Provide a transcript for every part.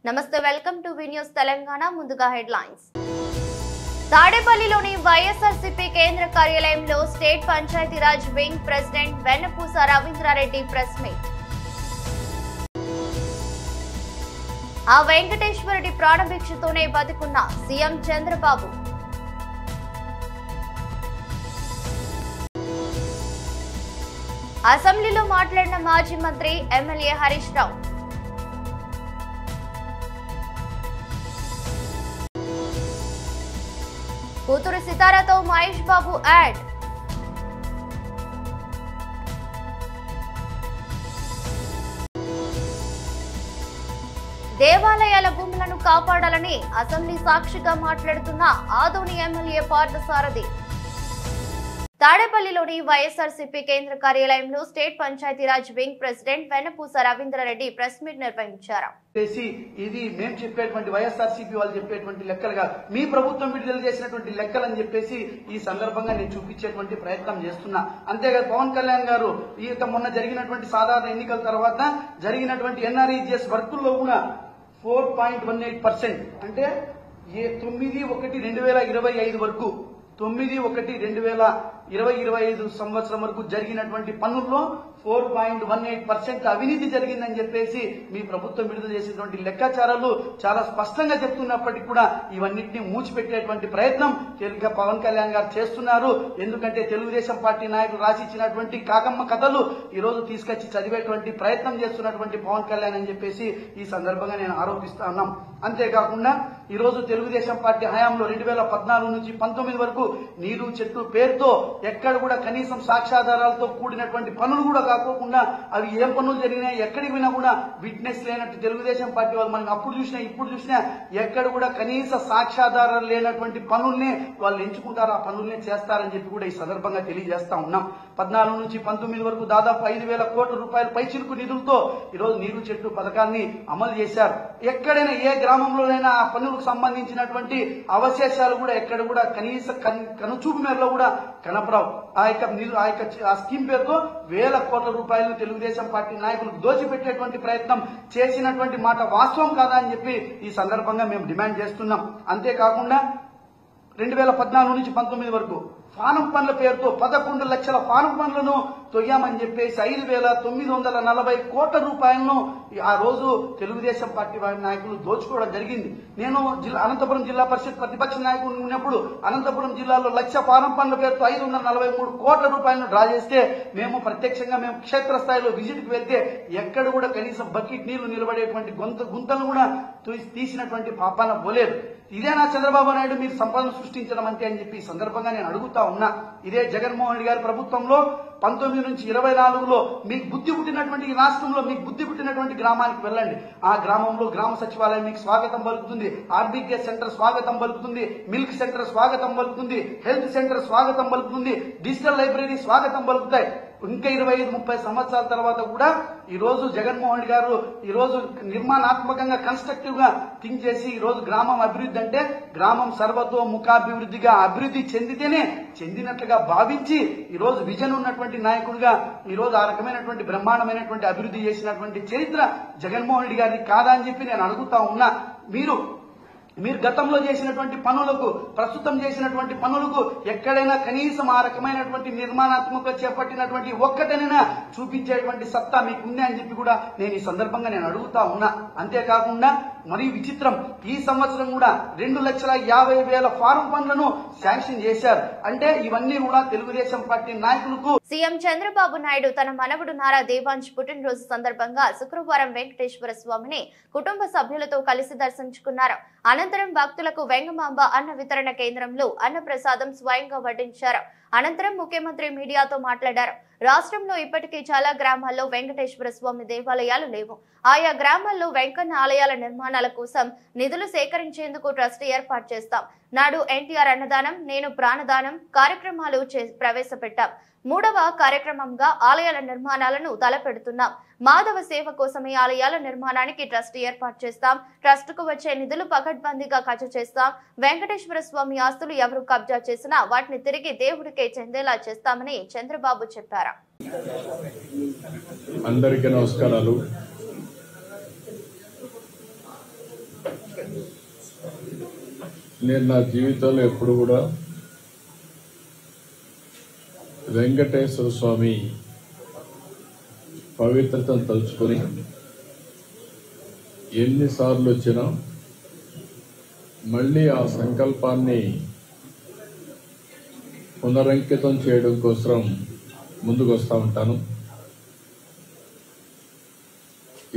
నమస్తే welcome to V news Telangana ముందుగా headlines తాడేపల్లిలోని వైఎస్ఆర్సీపీ కేంద్ర కార్యాలయంలో స్టేట్ పంచాయతీరాజ్ వింగ్ ప్రెసిడెంట్ వెన్నపూస రవీంద్రారెడ్డి ప్రెస్ మీట్ ఆ వెంకటేశ్వరుడి ప్రాణభిక్షతోనే బతుకున్న సీఎం చంద్రబాబు అసెంబ్లీలో మాట్లాడిన మాజీ మంత్రి ఎమ్మెల్యే హరీష్ రావు కూతురు సితారాతో మహేష్ బాబు యాడ్ దేవాలయాల భూములను కాపాడాలని అసెంబ్లీ సాక్షిగా మాట్లాడుతున్న ఆదోని ఎమ్మెల్యే పార్థసారథి తాడేపల్లిలోని వైఎస్ఆర్సీపీ కేంద్ర కార్యాలయంలో స్టేట్ పంచాయతీరాజ్ వింగ్ ప్రెసిడెంట్ వెన్నపూస రవీంద్రారెడ్డి ప్రెస్ మీట్ నిర్వహించారు. ఇది మేము చెప్పేటువంటి వైఎస్ఆర్సీపీ వాళ్ళు చెప్పేటువంటి లెక్కలుగా మీ ప్రభుత్వం విడుదల చేసినటువంటి లెక్కలని చెప్పేసి ఈ సందర్భంగా నేను చూపించేటువంటి ప్రయత్నం చేస్తున్నా. అంతేకాదు పవన్ కళ్యాణ్ గారు మొన్న జరిగినటువంటి సాధారణ ఎన్నికల తర్వాత జరిగినటువంటి ఎన్ఆర్ఈజీఎస్ వర్కుల్లో కూడా 4.18% అంటే 9/1/2025 వరకు 9/1/2025 సంవత్సరం వరకు జరిగినటువంటి పన్నుల్లో 4.18% అవినీతి జరిగిందని చెప్పేసి మీ ప్రభుత్వం విడుదల చేసేటువంటి లెక్కాచారాలు చాలా స్పష్టంగా చెప్తున్నప్పటికీ కూడా ఇవన్నింటినీ మూచిపెట్టేటువంటి ప్రయత్నం పవన్ కళ్యాణ్ గారు చేస్తున్నారు. ఎందుకంటే తెలుగుదేశం పార్టీ నాయకులు రాసిచ్చినటువంటి కాకమ్మ కథలు ఈ రోజు తీసుకొచ్చి చదివేటువంటి ప్రయత్నం చేస్తున్నటువంటి పవన్ కళ్యాణ్ అని చెప్పేసి ఈ సందర్భంగా నేను ఆరోపిస్తా ఉన్నాం. అంతేకాకుండా ఈ రోజు తెలుగుదేశం పార్టీ హయాంలో 2014 నుంచి 19 వరకు నీరు చెట్టు పేరుతో ఎక్కడ కూడా కనీసం సాక్ష్యాధారాలతో కూడినటువంటి పనులు కూడా కాకోకుండా అవి ఏం పనులు జరిగినాయి ఎక్కడికి వినా కూడా విట్నెస్ లేనట్టు తెలుగుదేశం పార్టీ వాళ్ళు మనకి అప్పుడు చూసినా ఇప్పుడు చూసినా ఎక్కడ కూడా కనీస సాక్ష్యాధారాలు లేనటువంటి పనుల్ని వాళ్ళు ఎంచుకుంటారు, ఆ పనుల్ని చేస్తారని చెప్పి కూడా ఈ సందర్భంగా తెలియజేస్తా ఉన్నాం. 14 నుంచి 19 వరకు దాదాపు 5,000 కోట్ల రూపాయల పైచిలుకు నిధులతో ఈరోజు నీరు చెట్టు పథకాన్ని అమలు చేశారు. ఎక్కడైనా ఏ గ్రామంలోనైనా ఆ పనులకు సంబంధించినటువంటి అవశేషాలు కూడా ఎక్కడ కూడా కనీస కనుచూపు మేరలో కూడా కనపరావు. ఆ స్కీమ్ పేరుతో 1,000 కోట్ల రూపాయలు తెలుగుదేశం పార్టీ నాయకులకు దోచిపెట్టేటువంటి ప్రయత్నం చేసినటువంటి మాట వాస్తవం కాదా అని చెప్పి ఈ సందర్భంగా మేము డిమాండ్ చేస్తున్నాం. అంతేకాకుండా 2014 నుంచి 19 వరకు ఫారం పనుల పేరుతో 11 లక్షల ఫారం పనులను తొయ్యామని చెప్పేసి 5,940 కోట్ల రూపాయలను ఆ రోజు తెలుగుదేశం పార్టీ నాయకులు దోచుకోవడం జరిగింది. నేను అనంతపురం జిల్లా పరిషత్ ప్రతిపక్ష నాయకుడు ఉన్నప్పుడు అనంతపురం జిల్లాలో 1,00,000 ఫారం పనుల పేరుతో 543 కోట్ల రూపాయలను డ్రా చేస్తే మేము ప్రత్యక్షంగా క్షేత్రస్థాయిలో విజిట్ కి వెళ్తే ఎక్కడ కూడా కనీసం బకెట్ నీళ్లు నిలబడేటువంటి గుంతలు కూడా తీసినటువంటి పాపాన పోలేదు. ఇదేనా చంద్రబాబు నాయుడు మీరు సంపదను సృష్టించడం అంతే అని చెప్పి ఈ సందర్భంగా నేను అడుగుతా ఉన్నా. ఇదే జగన్మోహన్ రెడ్డి గారి ప్రభుత్వంలో 19 నుంచి 24లో మీకు బుద్ధి పుట్టినటువంటి ఈ రాష్ట్రంలో మీకు బుద్ధి పుట్టినటువంటి గ్రామానికి వెళ్ళండి. ఆ గ్రామంలో గ్రామ సచివాలయం మీకు స్వాగతం పలుకుతుంది, ఆర్బీకే సెంటర్ స్వాగతం పలుకుతుంది, మిల్క్ సెంటర్ స్వాగతం పలుకుతుంది, హెల్త్ సెంటర్ స్వాగతం పలుకుతుంది, డిజిటల్ లైబ్రరీ స్వాగతం పలుకుతాయి. ఇంకా 25-30 సంవత్సరాల తర్వాత కూడా ఈ రోజు జగన్మోహన్ రెడ్డి గారు ఈ రోజు నిర్మాణాత్మకంగా కన్స్ట్రక్టివ్ గా థింక్ చేసి ఈ రోజు గ్రామం అభివృద్ధి అంటే గ్రామం సర్వతోముఖాభివృద్ధిగా అభివృద్ధి చెందితేనే చెందినట్లుగా భావించి ఈ రోజు విజన్ ఉన్నటువంటి నాయకుడిగా ఈ రోజు ఆ రకమైనటువంటి బ్రహ్మాండమైనటువంటి అభివృద్ధి చేసినటువంటి చరిత్ర జగన్మోహన్ రెడ్డి గారిది కాదా అని చెప్పి నేను అడుగుతా ఉన్నా. మీరు గతంలో చేసినటువంటి పనులకు ప్రస్తుతం చేసినటువంటి పనులకు ఎక్కడైనా కనీసం ఆ రకమైనటువంటి నిర్మాణాత్మక చేపట్టినటువంటి ఒక్కటైనా చూపించేటువంటి సత్తా మీకుంది అని చెప్పి కూడా నేను ఈ సందర్భంగా నేను అడుగుతా ఉన్నా. అంతేకాకుండా మరీ విచిత్రం, ఈ సంవత్సరం కూడా 2,50,000 ఫారం పనులను శాంక్షన్ చేశారు. అంటే ఇవన్నీ కూడా తెలుగుదేశం పార్టీ నాయకులకు సీఎం చంద్రబాబు నాయుడు తన మనవడు నారా దేవాంశ్ పుట్టినరోజు సందర్భంగా శుక్రవారం వెంకటేశ్వర స్వామిని కుటుంబ సభ్యులతో కలిసి దర్శించుకున్నారు. అనంతరం భక్తులకు వెంగమాంబ అన్న వితరణ కేంద్రంలో అన్న ప్రసాదం స్వయంగా వడ్డించారు. అనంతరం ముఖ్యమంత్రి మీడియాతో మాట్లాడారు. రాష్ట్రంలో ఇప్పటికీ చాలా గ్రామాల్లో వెంకటేశ్వర స్వామి దేవాలయాలు లేవు. ఆయా గ్రామాల్లో వెంకన్న ఆలయాల నిర్మాణాల కోసం నిధులు సేకరించేందుకు ట్రస్ట్ ఏర్పాటు చేస్తాం. నాడు ఎన్టీఆర్ అన్నదానం, నేను ప్రాణదానం కార్యక్రమాలు ప్రవేశపెట్టాం. 3వ కార్యక్రమంగా ఆలయాల నిర్మాణాలను తలపెడుతున్నాం. మాధవ సేవ కోసమే ఆలయాల నిర్మాణానికి ట్రస్ట్ ఏర్పాటు చేస్తాం. ట్రస్ట్ కు వచ్చే నిధులు పకడ్బందీగా ఖర్చు చేస్తాం. వెంకటేశ్వర స్వామి ఆస్తులు ఎవరు కబ్జా చేసినా వాటిని తిరిగి దేవుడికే చెందేలా చేస్తామని చంద్రబాబు చెప్పారు. అందరికీ నమస్కారాలు. నేను నా జీవితంలో ఎప్పుడు కూడా వెంకటేశ్వర స్వామి పవిత్రతను తలుచుకొని ఎన్నిసార్లు వచ్చినా మళ్ళీ ఆ సంకల్పాన్ని పునరంకితం చేయడం కోసం ముందుకు వస్తూ ఉంటాను.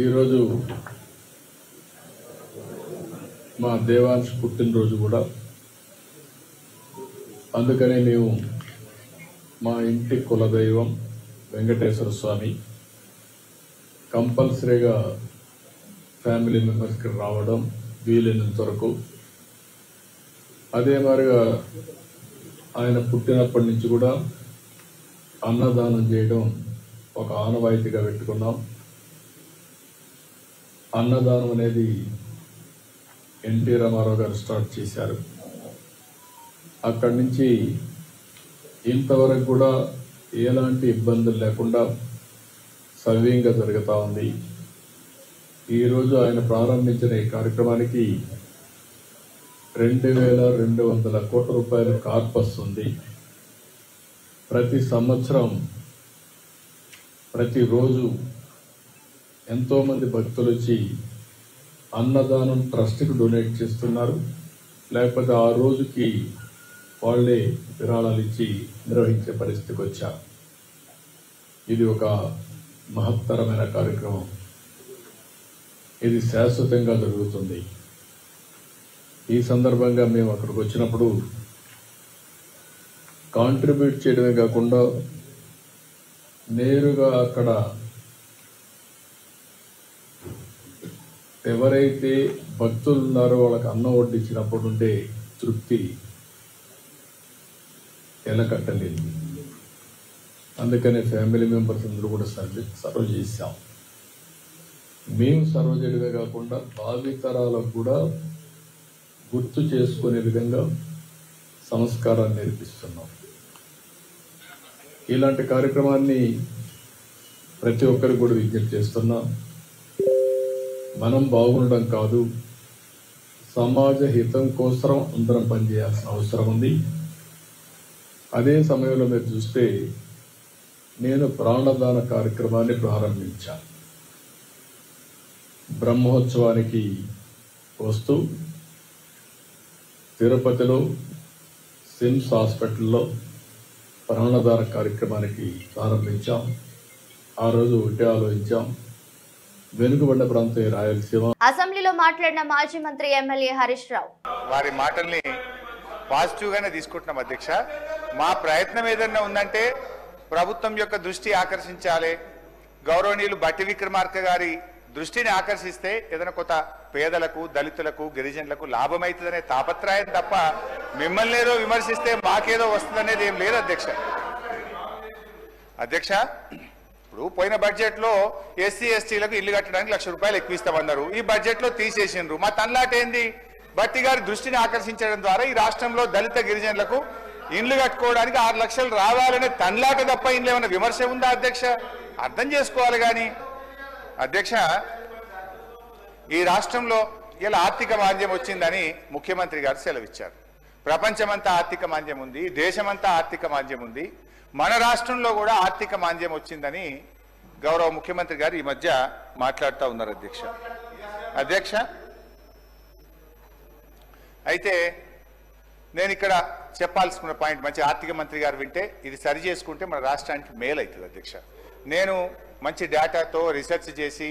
ఈరోజు మా దేవాంశ్ పుట్టినరోజు కూడా, అందుకనే మేము మా ఇంటి కులదైవం వెంకటేశ్వర స్వామి కంపల్సరీగా ఫ్యామిలీ మెంబర్స్కి రావడం వీలైనంత వరకు, అదే మాదిరిగా ఆయన పుట్టినప్పటి నుంచి కూడా అన్నదానం చేయడం ఒక ఆనవాయితీగా పెట్టుకున్నాం. అన్నదానం అనేది ఎన్టీ రామారావు గారు స్టార్ట్ చేశారు. అక్కడి నుంచి ఇంతవరకు కూడా ఎలాంటి ఇబ్బందులు లేకుండా సవ్యంగా జరుగుతూ ఉంది. ఈరోజు ఆయన ప్రారంభించిన ఈ కార్యక్రమానికి 2,200 కోట్ల రూపాయల కార్పస్ ఉంది. ప్రతి సంవత్సరం ప్రతిరోజు ఎంతోమంది భక్తులు వచ్చి అన్నదానం ట్రస్ట్కి డొనేట్ చేస్తున్నారు, లేకపోతే ఆ రోజుకి వాళ్ళే విరాళాలు ఇచ్చి నిర్వహించే పరిస్థితికి వచ్చారు. ఇది ఒక మహత్తరమైన కార్యక్రమం. ఇది శాశ్వతంగా జరుగుతుంది. ఈ సందర్భంగా మేము అక్కడికి వచ్చినప్పుడు కాంట్రిబ్యూట్ చేయడమే కాకుండా నేరుగా అక్కడ ఎవరైతే భక్తులు ఉన్నారో వాళ్ళకి అన్నం వడ్డించినప్పుడు ఉండే తృప్తి ఎలకట్టలేదు. అందుకనే ఫ్యామిలీ మెంబర్స్ అందరూ కూడా సర్వ్ చేశాం. మేము సర్వ్ చేయడమే కాకుండా భావితరాలకు కూడా గుర్తు చేసుకునే విధంగా సంస్కారాన్ని నేర్పిస్తున్నాం. ఇలాంటి కార్యక్రమాన్ని ప్రతి ఒక్కరికి కూడా విజ్ఞప్తి చేస్తున్నాం. మనం బాగుండడం కాదు, సమాజ హితం కోసం అందరం పనిచేయాల్సిన అవసరం ఉంది. అదే సమయంలో మీరు చూస్తే నేను ప్రాణదాన కార్యక్రమాన్ని ప్రారంభించాను. బ్రహ్మోత్సవానికి వస్తూ తిరుపతిలో సిమ్స్ హాస్పిటల్లో ప్రాణదాన కార్యక్రమానికి ప్రారంభించాం. ఆ రోజు ఒకటే ఆలోచించాం, వెనుకబడ్డ ప్రాంతం రాయలసీమ. అసెంబ్లీలో మాట్లాడిన మాజీ మంత్రి ఎమ్మెల్యే హరీష్ రావు వారి మాటల్ని పాజిటివ్ గానే తీసుకుంటున్నాం. అధ్యక్ష, మా ప్రయత్నం ఏదన్నా ఉందంటే ప్రభుత్వం యొక్క దృష్టి ఆకర్షించాలి, గౌరవనీయులు బట్టి విక్రమార్క గారి దృష్టిని ఆకర్షిస్తే ఏదైనా కొత్త పేదలకు, దళితులకు, గిరిజనులకు లాభమవుతుందనే తాపత్రయం తప్ప మిమ్మల్ని ఏదో విమర్శిస్తే మాకేదో వస్తుందనేది ఏం లేదు అధ్యక్ష. అధ్యక్ష, ఇప్పుడు పోయిన బడ్జెట్ లో ఎస్సీ ఎస్టీలకు ఇల్లు కట్టడానికి 1,00,000 రూపాయలు ఎక్కువ ఇస్తామన్నారు. ఈ బడ్జెట్ లో తీసేసిండ్రు. మా తన్లాట ఏంది? బట్టి గారి దృష్టిని ఆకర్షించడం ద్వారా ఈ రాష్ట్రంలో దళిత గిరిజనులకు ఇండ్లు కట్టుకోవడానికి 6 లక్షలు రావాలనే తన్లాట తప్ప ఇంట్లో ఏమైనా విమర్శ ఉందా అధ్యక్ష? అర్థం చేసుకోవాలి. కానీ అధ్యక్ష, ఈ రాష్ట్రంలో ఇలా ఆర్థిక మాంద్యం వచ్చిందని ముఖ్యమంత్రి గారు సెలవిచ్చారు. ప్రపంచమంతా ఆర్థిక మాంద్యం ఉంది, దేశమంతా ఆర్థిక మాంద్యం ఉంది, మన రాష్ట్రంలో కూడా ఆర్థిక మాంద్యం వచ్చిందని గౌరవ ముఖ్యమంత్రి గారు ఈ మధ్య మాట్లాడుతూ ఉన్నారు అధ్యక్ష. అధ్యక్ష, అయితే నేను ఇక్కడ చెప్పాల్సిన పాయింట్, మంచి ఆర్థిక మంత్రి గారు వింటే ఇది సరి చేసుకుంటే మన రాష్ట్రానికి మేలు అవుతుంది అధ్యక్ష. నేను మంచి డేటాతో రీసెర్చ్ చేసి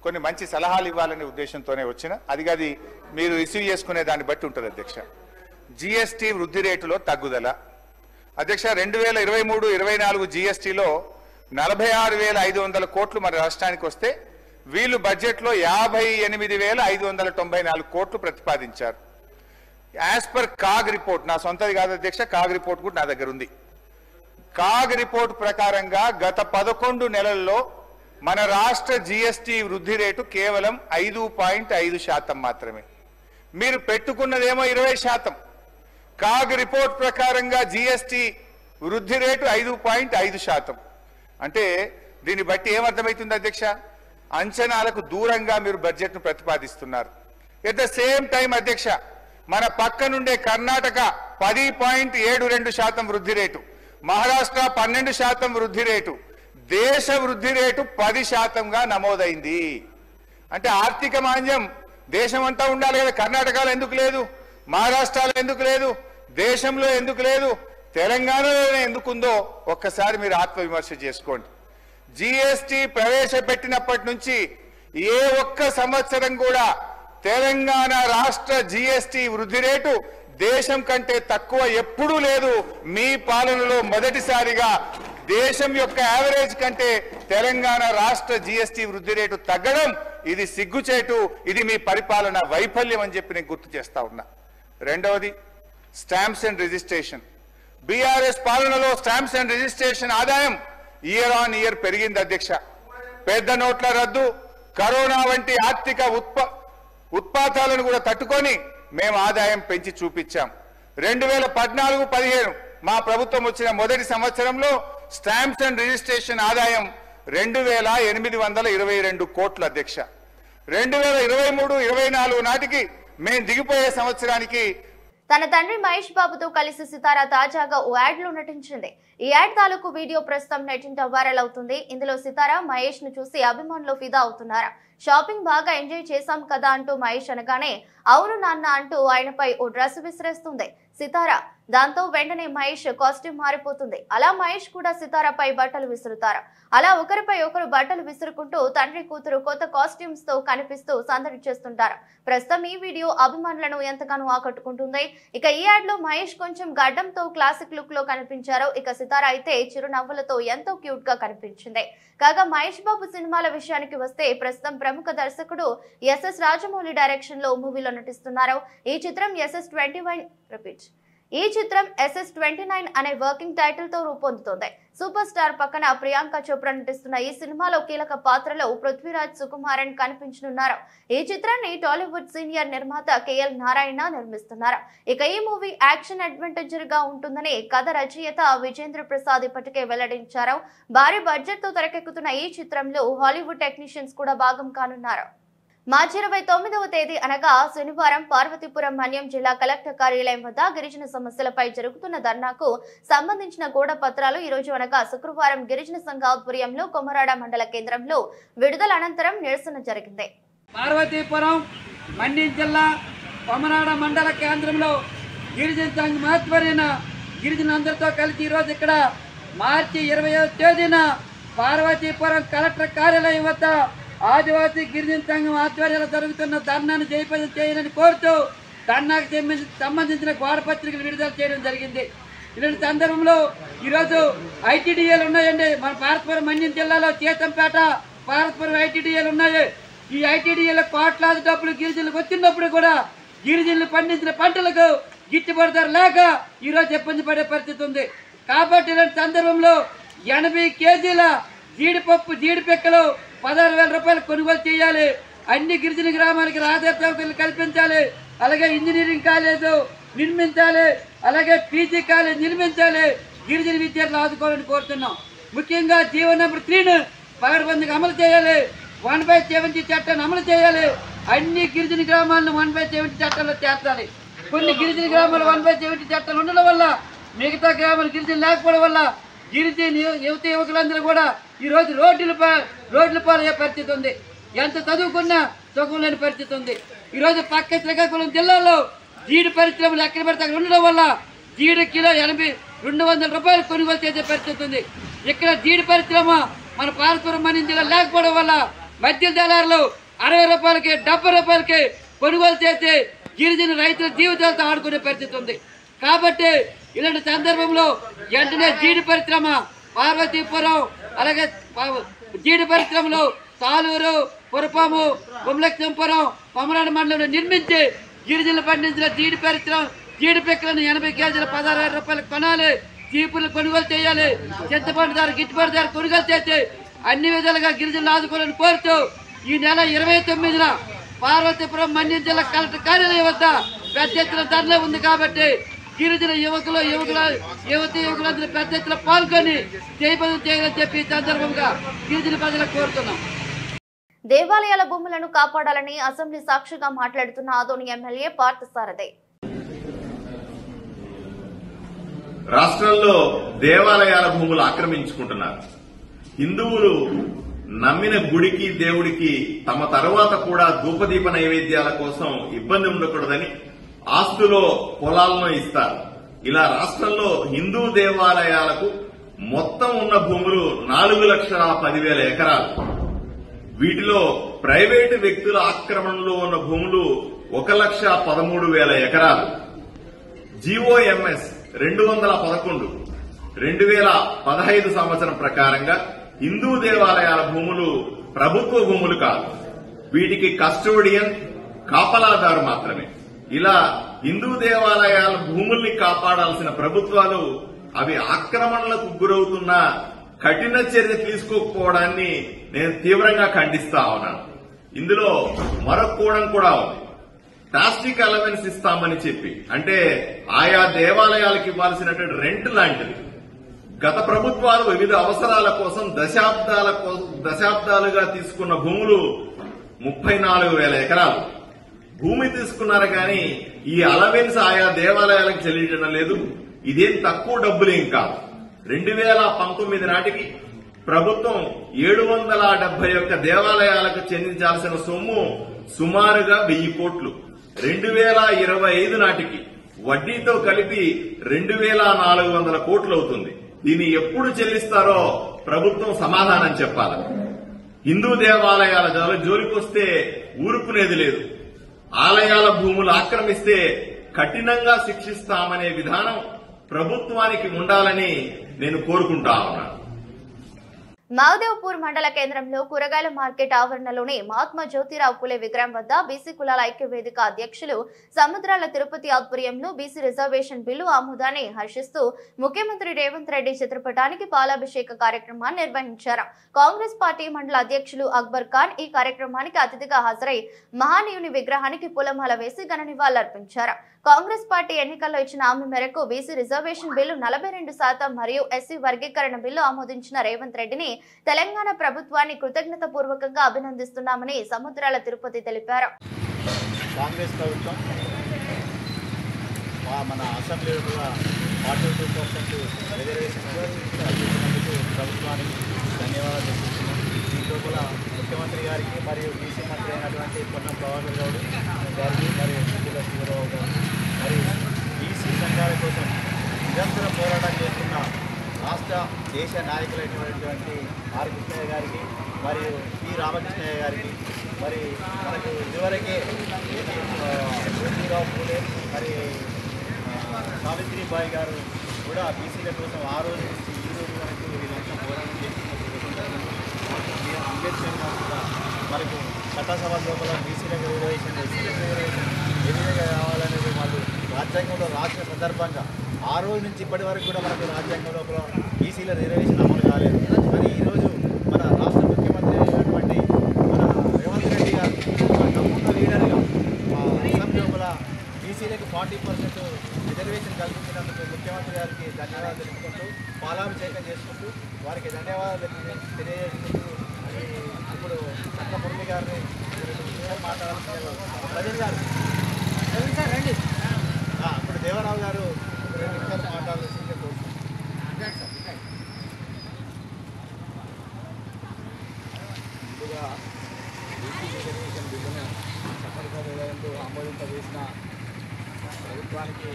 కొన్ని మంచి సలహాలు ఇవ్వాలనే ఉద్దేశంతోనే వచ్చిన, అది మీరు రిసీవ్ చేసుకునే దాన్ని బట్టి ఉంటుంది అధ్యక్ష. జిఎస్టీ వృద్ధి రేటులో తగ్గుదల అధ్యక్ష. 2023-24 జిఎస్టీలో 46,500 కోట్లు మన రాష్ట్రానికి వస్తే వీళ్ళు బడ్జెట్లో 58,594 కోట్లు ప్రతిపాదించారు. యాజ్ పర్ కాగ్ రిపోర్ట్, నా సొంతది కాదు అధ్యక్ష, కాగ్ రిపోర్ట్ కూడా నా దగ్గర ఉంది. కాగ్ రిపోర్ట్ ప్రకారంగా గత 11 నెలల్లో మన రాష్ట్ర జిఎస్టీ వృద్ధి రేటు కేవలం 5.5% మాత్రమే. మీరు పెట్టుకున్నదేమో 20%. కాగ్ రిపోర్ట్ ప్రకారంగా జిఎస్టీ వృద్ధి రేటు 5.5%. అంటే దీన్ని బట్టి ఏమర్థమవుతుంది అధ్యక్ష? అంచనాలకు దూరంగా మీరు బడ్జెట్ను ప్రతిపాదిస్తున్నారు. ఎట్ ద సేమ్ టైం అధ్యక్ష, మన పక్కనుండే కర్ణాటక 10.72% వృద్ధి రేటు, మహారాష్ట్ర 12% వృద్ధి రేటు, దేశ వృద్ధి రేటు 10%గా నమోదైంది. అంటే ఆర్థిక మాంద్యం దేశమంతా ఉండాలి కదా, కర్ణాటకలో ఎందుకు లేదు, మహారాష్ట్రలో ఎందుకు లేదు, దేశంలో ఎందుకు లేదు, తెలంగాణలోనే ఎందుకుందో ఒక్కసారి మీరు ఆత్మవిమర్శ చేసుకోండి. జీఎస్టీ ప్రవేశపెట్టినప్పటి నుంచి ఏ ఒక్క సంవత్సరం కూడా తెలంగాణ రాష్ట్ర జీఎస్టీ వృద్ధి రేటు దేశం కంటే తక్కువ ఎప్పుడూ లేదు. మీ పాలనలో మొదటిసారిగా దేశం యొక్క యావరేజ్ కంటే తెలంగాణ రాష్ట్ర జీఎస్టీ వృద్ధి రేటు తగ్గడం ఇది సిగ్గుచేటు, ఇది మీ పరిపాలన వైఫల్యం అని చెప్పి నేను గుర్తు చేస్తా ఉన్నా. రెండవది స్టాంప్స్ అండ్ రిజిస్ట్రేషన్. బీఆర్ఎస్ పాలనలో స్టాంప్స్ అండ్ రిజిస్ట్రేషన్ ఆదాయం ఇయర్ ఆన్ ఇయర్ పెరిగింది అధ్యక్ష. పెద్ద నోట్ల రద్దు, కరోనా వంటి ఆర్థిక ఉత్పాతాలను కూడా తట్టుకొని మేము ఆదాయం పెంచి చూపించాం. 2014-15 మా ప్రభుత్వం వచ్చిన మొదటి సంవత్సరంలో స్టాంప్స్ అండ్ రిజిస్ట్రేషన్ ఆదాయం 2822 కోట్ల అధ్యక్ష. 2023-24 నాటికి మేము దిగిపోయే సంవత్సరానికి తన తండ్రి మహేష్ బాబుతో కలిసి సితారా తాజాగా ఓ యాడ్ లో నటించింది. ఈ యాడ్ తాలూకు వీడియో ప్రస్తుతం నెట్టింట వైరల్ అవుతుంది. ఇందులో సితారా మహేష్ ను చూసి అభిమానులు ఫిదా అవుతున్నారు. షాపింగ్ బాగా ఎంజాయ్ చేశాం కదా అంటూ మహేష్ అనగానే అవును నాన్న అంటూ ఆయనపై ఓ డ్రెస్ విసిరేస్తుంది సితారా. దాంతో వెంటనే మహేష్ కాస్ట్యూమ్ మారిపోతుంది. అలా మహేష్ కూడా సితారాపై బట్టలు విసురుతారు. అలా ఒకరిపై ఒకరు బట్టలు విసురుకుంటూ తండ్రి కూతురు కొత్త కాస్ట్యూమ్స్ తో కనిపిస్తూ సందడి చేస్తుంటారు. ప్రస్తుతం ఈ వీడియో అభిమానులను ఎంతగానో ఆకట్టుకుంటుంది. ఇక ఈ యాడ్ లో మహేష్ కొంచెం గడ్డంతో క్లాసిక్ లుక్ లో కనిపించారు. ఇక సితారా అయితే చిరునవ్వులతో ఎంతో క్యూట్ గా కనిపించింది. కాగా మహేష్ బాబు సినిమాల విషయానికి వస్తే ప్రస్తుతం ప్రముఖ దర్శకుడు ఎస్ఎస్ రాజమౌళి డైరెక్షన్ లో మూవీలో నటిస్తున్నారు. ఈ చిత్రం SS29 అనే వర్కింగ్ టైటిల్ తో రూపొందుతోంది. సూపర్ స్టార్ పక్కన ప్రియాంక చోప్రా నటిస్తున్న ఈ సినిమాలో కీలక పాత్రలో పృథ్వీరాజ్ సుకుమారన్ కనిపించనున్నారు. ఈ చిత్రాన్ని టాలీవుడ్ సీనియర్ నిర్మాత KL నారాయణ నిర్మిస్తున్నారు. ఇక ఈ మూవీ యాక్షన్ అడ్వెంచర్ గా ఉంటుందని కథ రచయిత విజేంద్ర ప్రసాద్ ఇప్పటికే వెల్లడించారు. భారీ బడ్జెట్ తో తెరకెక్కుతున్న ఈ చిత్రంలో హాలీవుడ్ టెక్నీషియన్స్ కూడా భాగం కానున్నారు. మార్చి 29వ తేదీ అనగా శనివారం పార్వతీపురం మన్యం జిల్లా కలెక్టర్ కార్యాలయం వద్ద గిరిజన సమస్యలపై జరుగుతున్న ధర్నాకు సంబంధించిన గోడ పత్రాలు ఈ రోజు అనగా శుక్రవారం గిరిజన సంఘ ఆధ్వర్యంలో కొమరాడ మండల కేంద్రంలో విడుదల అనంతరం నిరసన జరిగింది. పార్వతీపురం మన్యం జిల్లా కొమరాడ మండల కేంద్రంలో గిరిజన సంఘం ఆధ్వర్యాన గిరిజనులందరితో కలిసి ఈరోజు ఇక్కడ మార్చి 20వ తేదీన పార్వతీపురం కలెక్టర్ కార్యాలయం వద్ద ఆదివాసీ గిరిజన సంఘం ఆధ్వర్యంలో జరుగుతున్న ధర్నాను జయప్రదం చేయాలని కోరుతూ ధర్నాకు సంబంధించిన గోడ పత్రికలు విడుదల చేయడం జరిగింది. ఇలాంటి సందర్భంలో ఈరోజు ఐటీడీఏలు ఉన్నాయండి. మన పార్వతీపురం మన్యం జిల్లాలో చేతంపేట పార్వతీపురం ఐటీడీఏలు ఉన్నాయి. ఈ ఐటీడీఏలో కోట్లాది డబ్బులు గిరిజనులకు వచ్చినప్పుడు కూడా గిరిజనులు పండించిన పంటలకు గిట్టుబాటు ధర లేక ఈరోజు ఇబ్బంది పడే పరిస్థితి ఉంది. కాబట్టి ఇలాంటి సందర్భంలో 80 కేజీల జీడిపప్పు జీడిపెక్కలు 16,000 రూపాయలు కొనుగోలు చేయాలి. అన్ని గిరిజన గ్రామాలకి రహదారి సౌకర్యాలు కల్పించాలి. అలాగే ఇంజనీరింగ్ కాలేజు నిర్మించాలి. అలాగే పీజీ కాలేజ్ నిర్మించాలి. గిరిజన విద్యార్థులు ఆదుకోవాలని కోరుతున్నాం. ముఖ్యంగా జీవో నెంబర్ 3ను పగడబందిగా అమలు చేయాలి. 1/70 చట్టాన్ని అమలు చేయాలి. అన్ని గిరిజన గ్రామాలను 1/70 చట్టాల్లో చేర్చాలి. కొన్ని గిరిజన గ్రామాలు 1/70 చట్టాలు ఉండడం వల్ల మిగతా గ్రామాలు గిరిజన లేకపోవడం వల్ల గిరిజన యువత యువకులందరూ కూడా ఈరోజు రోడ్ల పాలయ్యే పరిస్థితి ఉంది. ఎంత చదువుకున్నా సుఖం లేని పరిస్థితి ఉంది. ఈరోజు పక్క శ్రీకాకుళం జిల్లాలో జీడి పరిశ్రమలు ఎక్కడ పడితే అక్కడ ఉండడం వల్ల జీడి కిలో 200 రూపాయలు కొనుగోలు చేసే పరిస్థితి ఉంది. ఇక్కడ జీడి పరిశ్రమ మన పార్వతీపురం మన్యం జిల్లా లేకపోవడం వల్ల మధ్య దళారులు 60 రూపాయలకి 70 రూపాయలకి కొనుగోలు చేసి గిరిజన రైతుల జీవితాలతో ఆడుకునే పరిస్థితి ఉంది. కాబట్టి ఇలాంటి సందర్భంలో వెంటనే జీడి పరిశ్రమ పార్వతీపురం అలాగే జీడి పరిశ్రమలు తాలూరు పురపాము గుమలక్ష్మపురం కొమరాడ మండలంలో నిర్మించి గిరిజనులు పండించిన జీడి పిక్కలను 80 కేజీల 16,000 రూపాయలు కొనాలి. చీపులు కొనుగోలు చేయాలి. చింతపండు ధర గిట్టుబాటు ధర కొనుగోలు చేసి అన్ని విధాలుగా గిరిజనులు ఆదుకోవాలని కోరుతూ ఈ నెల 29న పార్వతీపురం మన్యం జిల్లా కలెక్టర్ కార్యాలయం వద్ద పెద్ద ఎత్తున ధరలే ఉంది. కాబట్టి గిరిజన యువకులందరూ పెద్ద ఎత్తున పాల్గొని జయప్రదం చేయాలని చెప్పి ఈ సందర్భంగా గిరిజన ప్రజలకు కోరుతున్నాం. దేవాలయాల భూములను కాపాడాలని అసెంబ్లీ సాక్షిగా మాట్లాడుతున్న ఆదోని ఎమ్మెల్యే పార్థసారథి రాష్ట్రంలో దేవాలయాల భూములు ఆక్రమించుకుంటున్నారు. హిందువులు నమ్మిన గుడికి దేవుడికి తమ తరువాత కూడా ధూపదీప నైవేద్యాల కోసం ఇబ్బంది ఉండకూడదని ఆస్తులో పొలాలను ఇస్తారు. ఇలా రాష్ట్రంలో హిందూ దేవాలయాలకు మొత్తం ఉన్న భూములు 4,10,000 ఎకరాలు. వీటిలో ప్రైవేటు వ్యక్తుల ఆక్రమణలో ఉన్న భూములు 1,13,000 ఎకరాలు. జీఓఎంఎస్ 211 2015 సంవత్సరం ప్రకారంగా హిందూ దేవాలయాల భూములు ప్రభుత్వ భూములు కాదు. వీటికి కస్టోడియన్, కాపలాదారు మాత్రమే. ఇలా హిందూ దేవాలయాల భూముల్ని కాపాడాల్సిన ప్రభుత్వాలు అవి ఆక్రమణలకు గురవుతున్న కఠిన చర్య తీసుకోకపోవడాన్ని నేను తీవ్రంగా ఖండిస్తా ఉన్నాను. ఇందులో మరొక కోణం కూడా ఉంది. ప్లాస్టిక్ అలవెన్స్ ఇస్తామని చెప్పి, అంటే ఆయా దేవాలయాలకు ఇవ్వాల్సినటువంటి రెంట్ లాంటిది గత ప్రభుత్వాలు వివిధ అవసరాల కోసం దశాబ్దాలుగా తీసుకున్న భూములు 34,000 ఎకరాలు భూమి తీసుకున్నారు. కానీ ఈ అలవెన్స్ ఆయా దేవాలయాలకు చెల్లించడం లేదు. ఇదేం తక్కువ డబ్బులేం కాదు. 2019 నాటికి ప్రభుత్వం 771 దేవాలయాలకు చెందించాల్సిన సొమ్ము సుమారుగా 1,000 కోట్లు. 2025 నాటికి వడ్డీతో కలిపి 2,400 కోట్లు అవుతుంది. దీన్ని ఎప్పుడు చెల్లిస్తారో ప్రభుత్వం సమాధానం చెప్పాలి. హిందూ దేవాలయాల జోలికొస్తే ఊరుకునేది లేదు. ఆలయాల భూములు ఆక్రమిస్తే కఠినంగా శిక్షిస్తామనే విధానం ప్రభుత్వానికి ఉండాలని నేను కోరుకుంటా ఉన్నాను. మహదేవ్పూర్ మండల కేంద్రంలో కూరగాయల మార్కెట్ ఆవరణలోని మహాత్మా జ్యోతిరావు పులే విగ్రహం వద్ద బీసీ కులాల ఐక్య వేదిక అధ్యక్షులు సముద్రాల తిరుపతి ఆధ్వర్యంలో బీసీ రిజర్వేషన్ బిల్లు ఆమోదాన్ని హర్షిస్తూ ముఖ్యమంత్రి రేవంత్ రెడ్డి చిత్రపటానికి పాలాభిషేక కార్యక్రమాన్ని నిర్వహించారు. కాంగ్రెస్ పార్టీ మండల అధ్యక్షులు అక్బర్ ఖాన్ ఈ కార్యక్రమానికి అతిథిగా హాజరై మహానీయుని విగ్రహానికి పూలమాల వేసి ఘన నివాళులర్పించారు. కాంగ్రెస్ పార్టీ ఎన్నికల్లో ఇచ్చిన హామీ మేరకు బీసీ రిజర్వేషన్ బిల్లు 42% మరియు ఎస్సీ వర్గీకరణ బిల్లు ఆమోదించిన రేవంత్ రెడ్డిని తెలంగాణ ప్రభుత్వాన్ని కృతజ్ఞత పూర్వకంగా అభినందిస్తున్నామని సముద్రాల తిరుపతి తెలిపారు. కాంగ్రెస్ ప్రభుత్వం మన అసెంబ్లీలో 42% రిజర్వేషన్ కల్పించినందుకు ప్రభుత్వానికి ధన్యవాదాలు తెలుపుతున్నాం. దీంట్లో కూడా ముఖ్యమంత్రి గారికి మరియు బీసీ మంత్రి అయినటువంటి పొన్నం ప్రభాకర్ గౌడ్ గారికి మరియు జిల్లా శివరావు గారు మరియు బీసీ సంఘాల కోసం నిరంతరం పోరాటం చేస్తున్న రాష్ట్ర దేశ నాయకులైనటువంటి ఆర్ కృష్ణయ్య గారికి మరియు పి రామకృష్ణయ్య గారికి మరి మనకు ఇదివరకే జ్యోతిరావు పూలే మరి సావిత్రిబాయి గారు కూడా బీసీల కోసం ఆ రోజు నుంచి ఈ రోజు వరకు వీళ్ళంతా పోరాటం చేస్తున్న కూడా మనకు చట్టసభ లోపల బీసీలకు రిజర్వేషన్ ఎస్సీలకు రిజర్వేషన్ ఏ విధంగా కావాలనేది వాళ్ళు రాజ్యాంగంలో రాసిన సందర్భంగా ఆ రోజు నుంచి ఇప్పటి వరకు కూడా మనకు రాజ్యాంగం లోపల బీసీల రిజర్వేషన్ అమలు కాలేదు. కానీ ఈరోజు మన రాష్ట్ర ముఖ్యమంత్రి అయినటువంటి మన రేవంత్ రెడ్డి గారు నమ్మున్న లీడర్గా అసెంబ్లీ లోపల బీసీలకు 40% రిజర్వేషన్ కల్పించినందుకు ముఖ్యమంత్రి గారికి ధన్యవాదాలు తెలుపుకుంటూ పాలాభిషేకం చేసుకుంటూ వారికి ధన్యవాదాలు తెలియజేసుకుంటూ ఇప్పుడు చక్క మురళి గారిని మాట్లాడాల్సిన ప్రజలు గారు రండి ఇప్పుడు దేవరావు గారు 2 నిమిషాలు మాట్లాడాల్సిందే కోరుతున్నాను. ముందుగా బీసీ రిజర్వేషన్ బిల్లును చట్టసభ విధానంలో ఆమోదింపజేసిన ప్రభుత్వానికి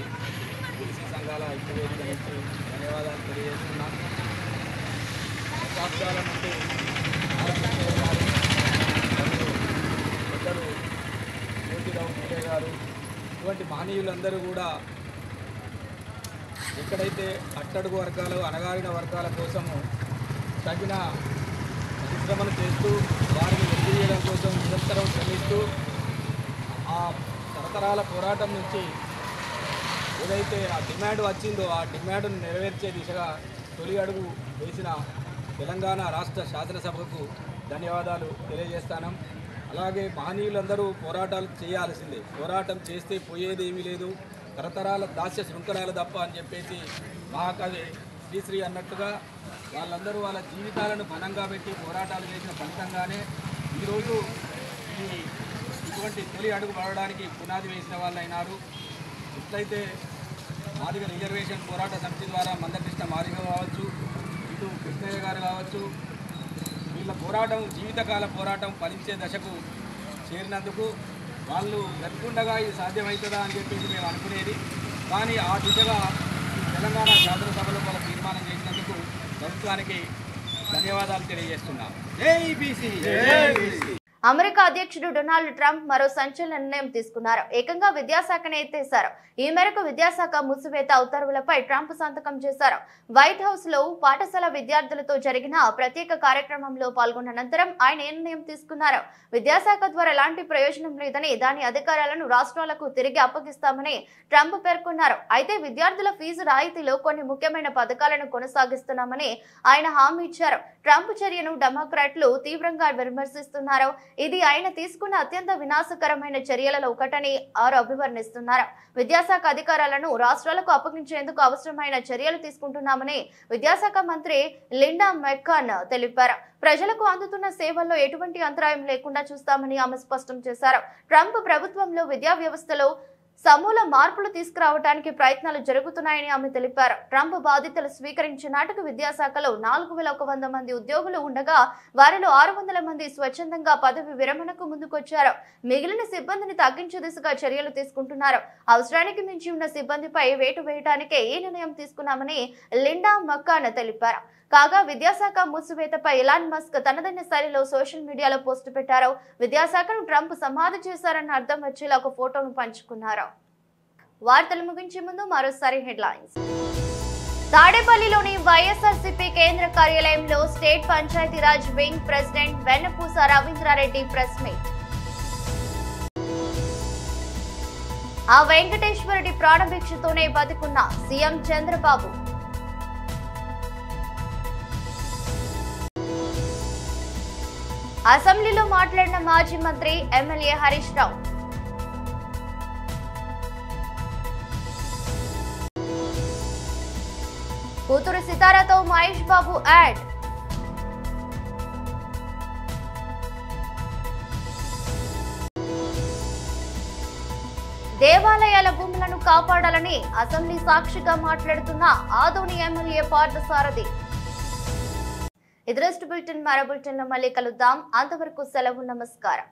బీసీ సంఘాల ఐక్యవేదిక నుంచి ధన్యవాదాలు తెలియజేస్తున్నాం. దశాబ్దాల నుండి పెద్దలు జ్యోతిరావు పూలే గారు ఇటువంటి మహనీయులందరూ కూడా ఎక్కడైతే అట్టడుగు వర్గాలు అణగారిన వర్గాల కోసము తగిన పరిశ్రమలు చేస్తూ వారిని వెలిగియడం కోసం నిరంతరం శ్రమిస్తూ ఆ తరతరాల పోరాటం నుంచి ఏదైతే ఆ డిమాండ్ వచ్చిందో ఆ డిమాండ్ను నెరవేర్చే దిశగా తొలి అడుగు వేసిన తెలంగాణ రాష్ట్ర శాసనసభకు ధన్యవాదాలు తెలియజేస్తాను. అలాగే మహనీయులందరూ పోరాటాలు చేయాల్సిందే. పోరాటం చేస్తే పోయేది ఏమీ లేదు, తరతరాల దాస్య శృంఖలాలు తప్ప అని చెప్పేసి మహాకవి శ్రీశ్రీ అన్నట్టుగా వాళ్ళందరూ వాళ్ళ జీవితాలను బలంగా పెట్టి పోరాటాలు చేసిన ఫలితంగానే ఈరోజు ఇటువంటి తొలి అడుగు పడడానికి పునాది వేసిన వాళ్ళు అయినారు. ఎట్లయితే మాదిగ రిజర్వేషన్ పోరాట సమితి ద్వారా మందకృష్ణ మాదిగ కావచ్చు, ఇటు కృష్ణయ్య గారు కావచ్చు, వీళ్ళ పోరాటం జీవితకాల పోరాటం ఫలించే దశకు చేరినందుకు వాళ్ళు బ్రతికుండగా ఇది సాధ్యమవుతుందా అని చెప్పేసి మేము అనుకునేది. కానీ ఆ దిశగా తెలంగాణ శాసనసభలో వాళ్ళ తీర్మానం చేసినందుకు ప్రభుత్వానికి ధన్యవాదాలు తెలియజేస్తున్నాం. అమెరికా అధ్యక్షుడు డొనాల్డ్ ట్రంప్ మరో సంచలన నిర్ణయం తీసుకున్నారు. ఏకంగా విద్యాశాఖనే ఎత్తేశారు. ఈ మేరకు విద్యాశాఖ మూసివేత ఉత్తర్వులపై ట్రంప్ సంతకం చేశారు. వైట్ హౌస్ లో పాఠశాల విద్యార్థులతో జరిగిన ప్రత్యేక కార్యక్రమంలో పాల్గొన్న అనంతరం ఆయన నిర్ణయం తీసుకున్నారు. విద్యాశాఖ ద్వారా ఎలాంటి ప్రయోజనం లేదని, దాని అధికారాలను రాష్ట్రాలకు తిరిగి అప్పగిస్తామని ట్రంప్ పేర్కొన్నారు. అయితే విద్యార్థుల ఫీజు రాయితీలో కొన్ని ముఖ్యమైన పథకాలను కొనసాగిస్తున్నామని ఆయన హామీ ఇచ్చారు. ట్రంప్ చర్యను డెమోక్రాట్లు తీవ్రంగా విమర్శిస్తున్నారు. ఇది ఆయన తీసుకున్న అత్యంత వినాశకరమైన చర్యలలో ఒకటని వారు అభివర్ణిస్తున్నారు. విద్యాశాఖ అధికారాలను రాష్ట్రాలకు అప్పగించేందుకు అవసరమైన చర్యలు తీసుకుంటున్నామని విద్యాశాఖ మంత్రి లిండా మెక్కాన్ తెలిపారు. ప్రజలకు అందుతున్న సేవల్లో ఎటువంటి అంతరాయం లేకుండా చూస్తామని ఆమె స్పష్టం చేశారు. ట్రంప్ ప్రభుత్వంలో విద్యా వ్యవస్థలో సమూల మార్పులు తీసుకురావడానికి ప్రయత్నాలు జరుగుతున్నాయని ఆమె తెలిపారు. ట్రంప్ బాధ్యతలు స్వీకరించిన నాటికి విద్యాశాఖలో 4100 మంది ఉద్యోగులు ఉండగా వారిలో 600 మంది స్వచ్ఛందంగా పదవి విరమణకు ముందుకొచ్చారు. మిగిలిన సిబ్బందిని తగ్గించే దిశగా చర్యలు తీసుకుంటున్నారు. అవసరానికి మించి ఉన్న సిబ్బందిపై వేటు వేయడానికే ఈ నిర్ణయం తీసుకున్నామని లిండా మక్కాన్ తెలిపారు. కాగా విద్యాశాఖ మూసివేతపై ఎలాన్ మస్క్ తనదైన శైలిలో సోషల్ మీడియాలో పోస్టు పెట్టారు. విద్యాశాఖను ట్రంప్ సమాధి చేశారన్న అర్థం వచ్చేలా ఒక ఫోటోను పంచుకున్నారు. వార్తలు ముగించే ముందు మరోసారి హెడ్లైన్స్. తాడేపల్లిలోని వైఎస్ఆర్సీపీ కేంద్ర కార్యాలయంలో స్టేట్ పంచాయతీరాజ్ వింగ్ ప్రెసిడెంట్ వెన్నపూస రవీంద్రారెడ్డి ప్రెస్ మీట్. ఆ వెంకటేశ్వరుడి ప్రాణభిక్షతోనే బతికున్న సీఎం చంద్రబాబు. అసెంబ్లీలో మాట్లాడిన మాజీ మంత్రి ఎమ్మెల్యే హరీష్ రావు. కూతురు సితారాతో మహేష్ బాబు యాడ్. దేవాలయాల భూములను కాపాడాలని అసెంబ్లీ సాక్షిగా మాట్లాడుతున్న ఆదోని ఎమ్మెల్యే పార్థసారథి. ఇది రెస్ట్ బులెటిన్. మరో బులెటిన్ లో మళ్ళీ కలుద్దాం. అంతవరకు సెలవు. నమస్కారం.